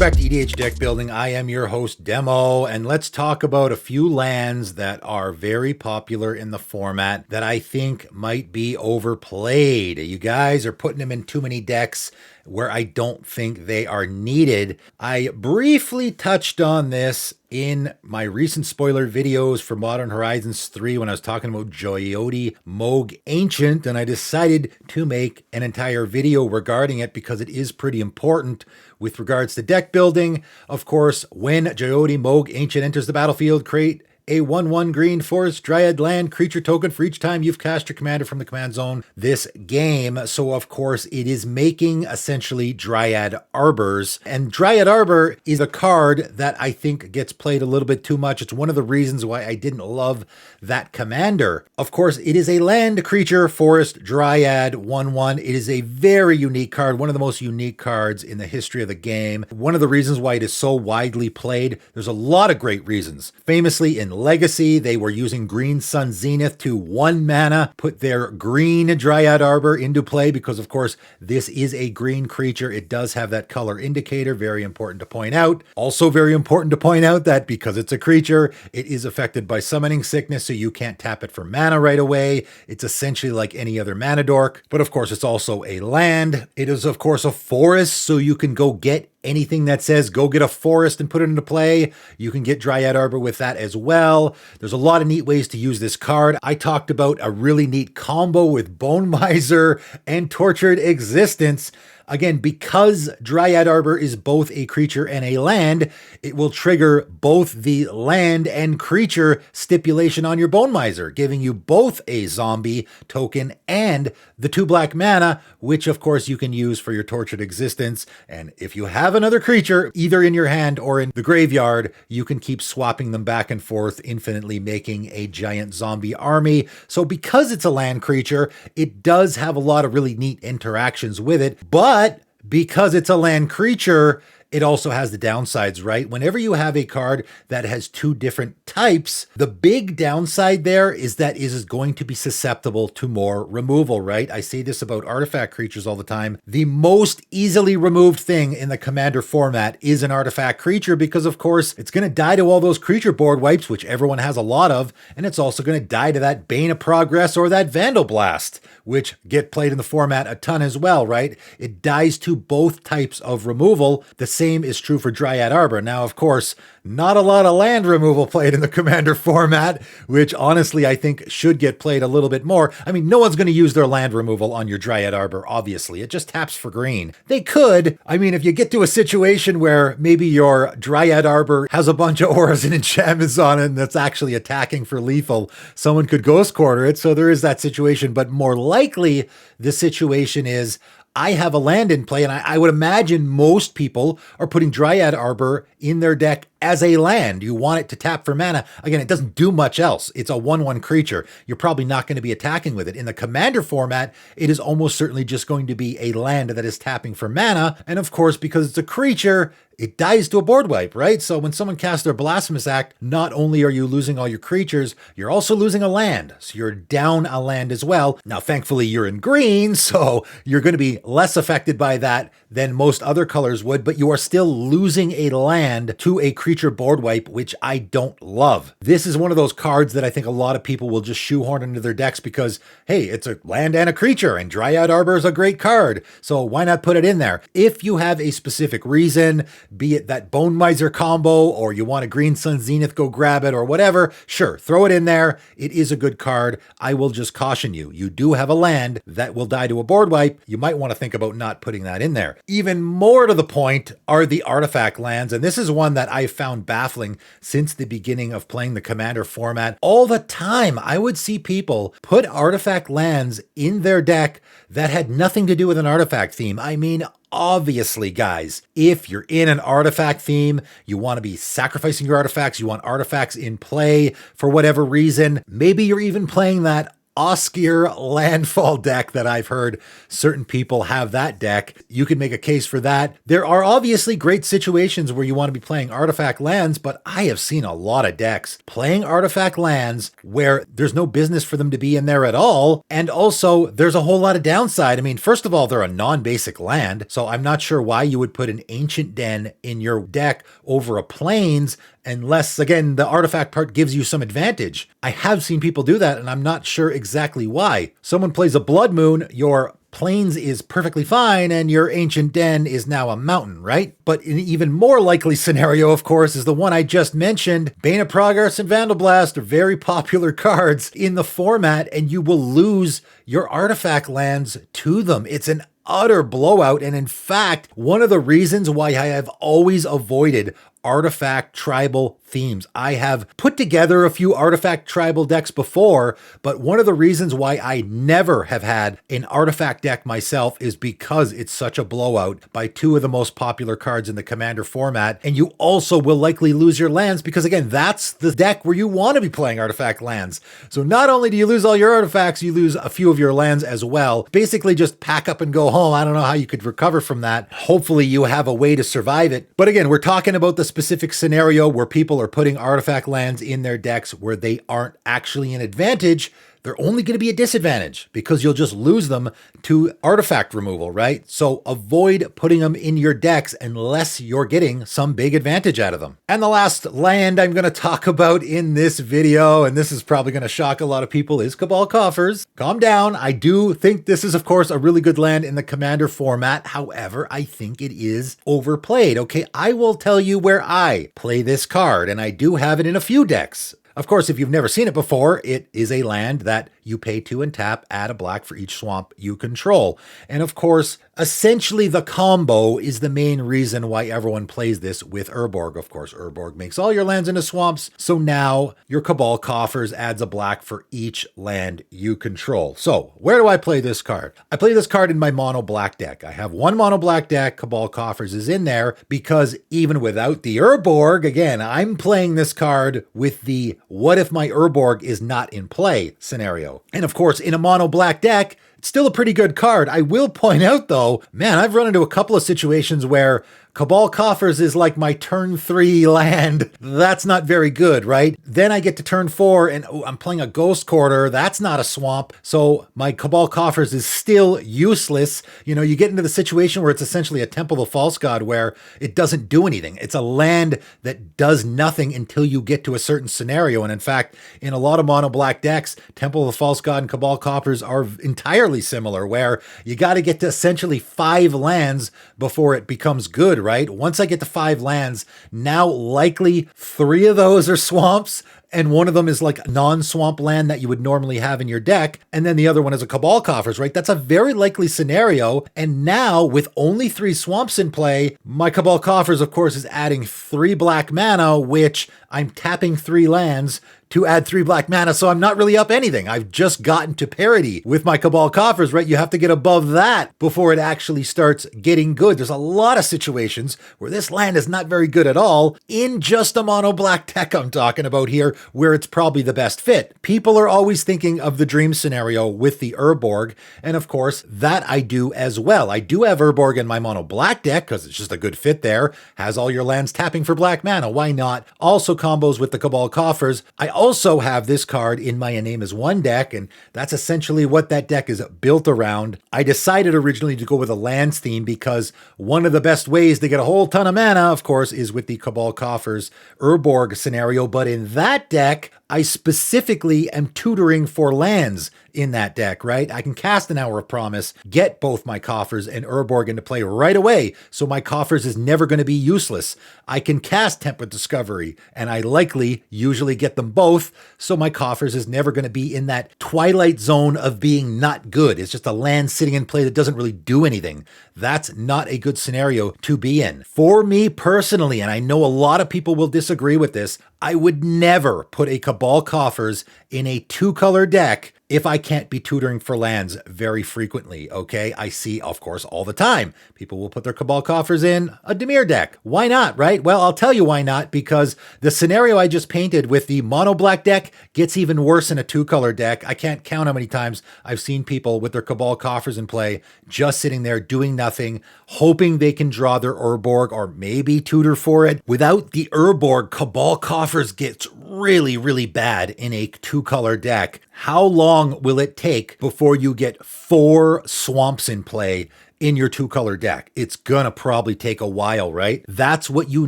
back to EDH Deck Building. I am your host, Demo, and let's talk about a few lands that are very popular in the format that I think might be overplayed. You guys are putting them in too many decks where I don't think they are needed. I briefly touched on this in my recent spoiler videos for Modern Horizons 3 when I was talking about Jyoti Moog Ancient, and I decided to make an entire video regarding it because it is pretty important with regards to deck building. Of course, when Jyoti Moog Ancient enters the battlefield, create a 1/1 green forest Dryad land creature token for each time you've cast your commander from the command zone this game. So of course it is making essentially Dryad Arbors, and Dryad Arbor is a card that I think gets played a little bit too much. It's one of the reasons why I didn't love that commander. Of course, it is a land creature forest Dryad 1/1. It is a very unique card, one of the most unique cards in the history of the game. One of the reasons why it is so widely played, there's a lot of great reasons. Famously in Legacy, they were using Green Sun Zenith to 1 mana, put their green Dryad Arbor into play because, of course, this is a green creature. It does have that color indicator, very important to point out. Also very important to point out that because it's a creature, it is affected by summoning sickness, so you can't tap it for mana right away. It's essentially like any other mana dork, but of course, it's also a land. It is, of course, a forest, so you can go get anything that says go get a forest and put it into play. You can get Dryad Arbor with that as well. There's a lot of neat ways to use this card. I talked about a really neat combo with Bone Miser and Tortured Existence. Again, because Dryad Arbor is both a creature and a land, it will trigger both the land and creature stipulation on your Bone Miser, giving you both a zombie token and the 2 black mana, which of course you can use for your Tortured Existence. And if you have another creature, either in your hand or in the graveyard, you can keep swapping them back and forth infinitely, making a giant zombie army. So because it's a land creature, it does have a lot of really neat interactions with it, but because it's a land creature, it also has the downsides, right? Whenever you have a card that has 2 different types, the big downside there is that it is going to be susceptible to more removal, right? I say this about artifact creatures all the time. The most easily removed thing in the commander format is an artifact creature because, of course, it's going to die to all those creature board wipes, which everyone has a lot of, and it's also going to die to that Bane of Progress or that Vandal Blast, which get played in the format a ton as well, right? It dies to both types of removal. The same is true for Dryad Arbor. Now, of course, not a lot of land removal played in the commander format, which honestly I think should get played a little bit more. I mean, no one's going to use their land removal on your Dryad Arbor, obviously. It just taps for green. They could. I mean, if you get to a situation where maybe your Dryad Arbor has a bunch of auras and enchantments on it and that's actually attacking for lethal, someone could Ghost Quarter it. So there is that situation, but more likely the situation is I have a land in play, and I would imagine most people are putting Dryad Arbor in their deck as a land. You want it to tap for mana. Again, it doesn't do much else. It's a 1/1 creature. You're probably not going to be attacking with it. In the commander format, it is almost certainly just going to be a land that is tapping for mana. And of course, because it's a creature, it dies to a board wipe, right? So when someone casts their Blasphemous Act, not only are you losing all your creatures, you're also losing a land. So you're down a land as well. Now, thankfully, you're in green, so you're going to be less affected by that than most other colors would, but you are still losing a land to a creature board wipe, which I don't love. This is one of those cards that I think a lot of people will just shoehorn into their decks because, hey, it's a land and a creature, and Dryad Arbor is a great card, so why not put it in there? If you have a specific reason, be it that Bone Miser combo, or you want a Green Sun Zenith, go grab it, or whatever, sure, throw it in there. It is a good card. I will just caution you. You do have a land that will die to a board wipe. You might want to think about not putting that in there. Even more to the point are the artifact lands, and this is one that I've found baffling since the beginning of playing the commander format. All the time, I would see people put artifact lands in their deck that had nothing to do with an artifact theme. I mean, obviously, guys, if you're in an artifact theme, you want to be sacrificing your artifacts, you want artifacts in play for whatever reason, maybe you're even playing that Oskier landfall deck that I've heard certain people have that deck. You can make a case for that. There are obviously great situations where you want to be playing artifact lands, but I have seen a lot of decks playing artifact lands where there's no business for them to be in there at all. And also there's a whole lot of downside. I mean, first of all, they're a non-basic land, so I'm not sure why you would put an Ancient Den in your deck over a Plains unless, again, the artifact part gives you some advantage. I have seen people do that, and I'm not sure exactly why. Someone plays a Blood Moon, your Plains is perfectly fine, and your Ancient Den is now a mountain, right? But an even more likely scenario, of course, is the one I just mentioned. Bane of Progress and Vandal Blast are very popular cards in the format, and you will lose your artifact lands to them. It's an utter blowout, and in fact, one of the reasons why I have always avoided artifact tribal themes. I have put together a few artifact tribal decks before, but one of the reasons why I never have had an artifact deck myself is because it's such a blowout by two of the most popular cards in the Commander format. And you also will likely lose your lands because, again, that's the deck where you want to be playing artifact lands. So not only do you lose all your artifacts, you lose a few of your lands as well. Basically just pack up and go home. I don't know how you could recover from that. Hopefully you have a way to survive it. But again, we're talking about the specific scenario where people are putting artifact lands in their decks where they aren't actually an advantage. They're only going to be a disadvantage because you'll just lose them to artifact removal, right? So avoid putting them in your decks unless you're getting some big advantage out of them. And the last land I'm going to talk about in this video, and this is probably going to shock a lot of people, is Cabal Coffers. Calm down. I do think this is, of course, a really good land in the Commander format. However, I think it is overplayed. Okay, I will tell you where I play this card, and I do have it in a few decks. Of course, if you've never seen it before, it is a land that you pay 2 and tap, add a black for each swamp you control. And of course, essentially the combo is the main reason why everyone plays this with Arbor. Of course, Arbor makes all your lands into swamps, so now your Cabal Coffers adds a black for each land you control. So where do I play this card? I play this card in my mono black deck. I have one mono black deck, Cabal Coffers is in there, because even without the Arbor, again, I'm playing this card with the what if my Arbor is not in play scenario. And of course, in a mono black deck, it's still a pretty good card. I will point out though, man, I've run into a couple of situations where Cabal Coffers is like my turn 3 land. That's not very good, right? Then I get to turn 4 and I'm playing a Ghost Quarter. That's not a swamp. So my Cabal Coffers is still useless. You know, you get into the situation where it's essentially a Temple of the False God where it doesn't do anything. It's a land that does nothing until you get to a certain scenario. And in fact, in a lot of mono black decks, Temple of the False God and Cabal Coffers are entirely similar, where you got to get to essentially 5 lands before it becomes good, right? Once I get to 5 lands, now likely 3 of those are swamps, and one of them is like non-swamp land that you would normally have in your deck, and then the other one is a Cabal Coffers, right? That's a very likely scenario, and now with only 3 swamps in play, my Cabal Coffers, of course, is adding 3 black mana, which I'm tapping 3 lands to add 3 black mana, so I'm not really up anything. I've just gotten to parity with my Cabal Coffers, right? You have to get above that before it actually starts getting good. There's a lot of situations where this land is not very good at all in just a mono black deck I'm talking about here, where it's probably the best fit. People are always thinking of the dream scenario with the Arbor, and of course, that I do as well. I do have Arbor in my mono black deck because it's just a good fit there. Has all your lands tapping for black mana. Why not? Also combos with the Cabal Coffers. I also have this card in my A Name is One deck, and that's essentially what that deck is built around. I decided originally to go with a lands theme because one of the best ways to get a whole ton of mana, of course, is with the Cabal Coffers Arbor scenario, but in that deck, I specifically am tutoring for lands in that deck, right? I can cast an Hour of Promise, get both my Coffers and Arbor into play right away, so my Coffers is never going to be useless. I can cast Temperate Discovery, and I likely usually get them both, so my Coffers is never going to be in that twilight zone of being not good. It's just a land sitting in play that doesn't really do anything. That's not a good scenario to be in. For me personally, and I know a lot of people will disagree with this, I would never put a Cabal Coffers in a 2-color deck if I can't be tutoring for lands very frequently, okay? I see, of course, all the time, people will put their Cabal Coffers in a Dimir deck. Why not, right? Well, I'll tell you why not, because the scenario I just painted with the mono black deck gets even worse in a 2-color deck. I can't count how many times I've seen people with their Cabal Coffers in play, just sitting there doing nothing, hoping they can draw their Urborg or maybe tutor for it. Without the Urborg, Cabal Coffers gets really, really bad in a 2-color deck. How long will it take before you get 4 swamps in play in your 2-color deck? It's gonna probably take a while, right? That's what you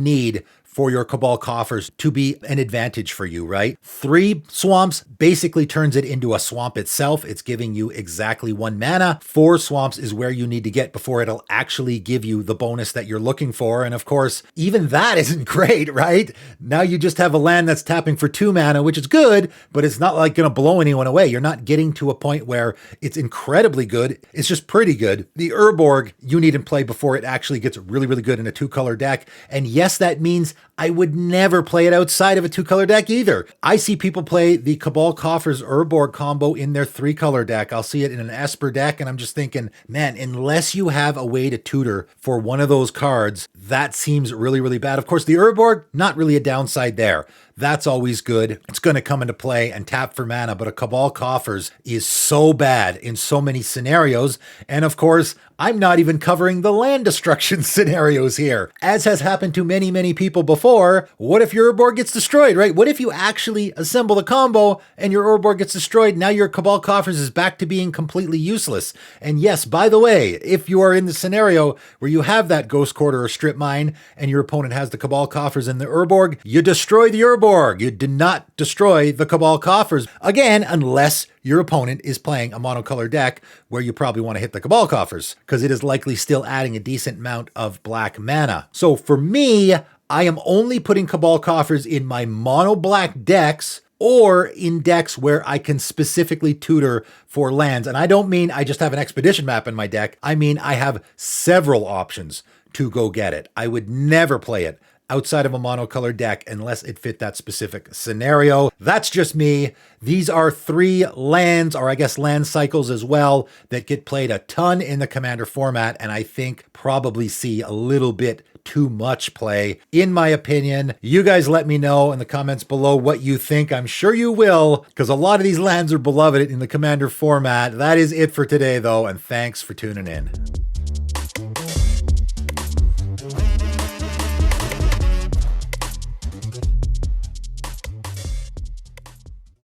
need for your Cabal Coffers to be an advantage for you, right? 3 swamps basically turns it into a swamp itself. It's giving you exactly 1 mana. 4 swamps is where you need to get before it'll actually give you the bonus that you're looking for. And of course, even that isn't great, right? Now you just have a land that's tapping for 2 mana, which is good, but it's not like gonna blow anyone away. You're not getting to a point where it's incredibly good. It's just pretty good. The Urborg you need in play before it actually gets really, really good in a 2-color deck. And yes, that means I would never play it outside of a 2-color deck either. I see people play the Cabal Coffers Urborg combo in their 3-color deck. I'll see it in an Esper deck, and I'm just thinking, man, unless you have a way to tutor for one of those cards, that seems really, really bad. Of course, the Urborg, not really a downside there. That's always good. It's going to come into play and tap for mana, but a Cabal Coffers is so bad in so many scenarios. And of course, I'm not even covering the land destruction scenarios here. As has happened to many, many people before, what if your Urborg gets destroyed, right? What if you actually assemble the combo and your Urborg gets destroyed? Now your Cabal Coffers is back to being completely useless. And yes, by the way, if you are in the scenario where you have that Ghost Quarter or Strip Mine and your opponent has the Cabal Coffers and the Urborg, you destroy the Urborg. You did not destroy the Cabal Coffers. Again, unless your opponent is playing a monocolor deck where you probably want to hit the Cabal Coffers, because it is likely still adding a decent amount of black mana. So for me, I am only putting Cabal Coffers in my mono black decks or in decks where I can specifically tutor for lands. And I don't mean I just have an expedition map in my deck. I mean I have several options to go get it. I would never play it outside of a monocolor deck unless it fit that specific scenario. That's just me. These are 3 lands, or I guess land cycles as well, that get played a ton in the Commander format, and I think probably see a little bit too much play, in my opinion. You guys let me know in the comments below what you think. I'm sure you will, because a lot of these lands are beloved in the Commander format. That is it for today, though, and thanks for tuning in.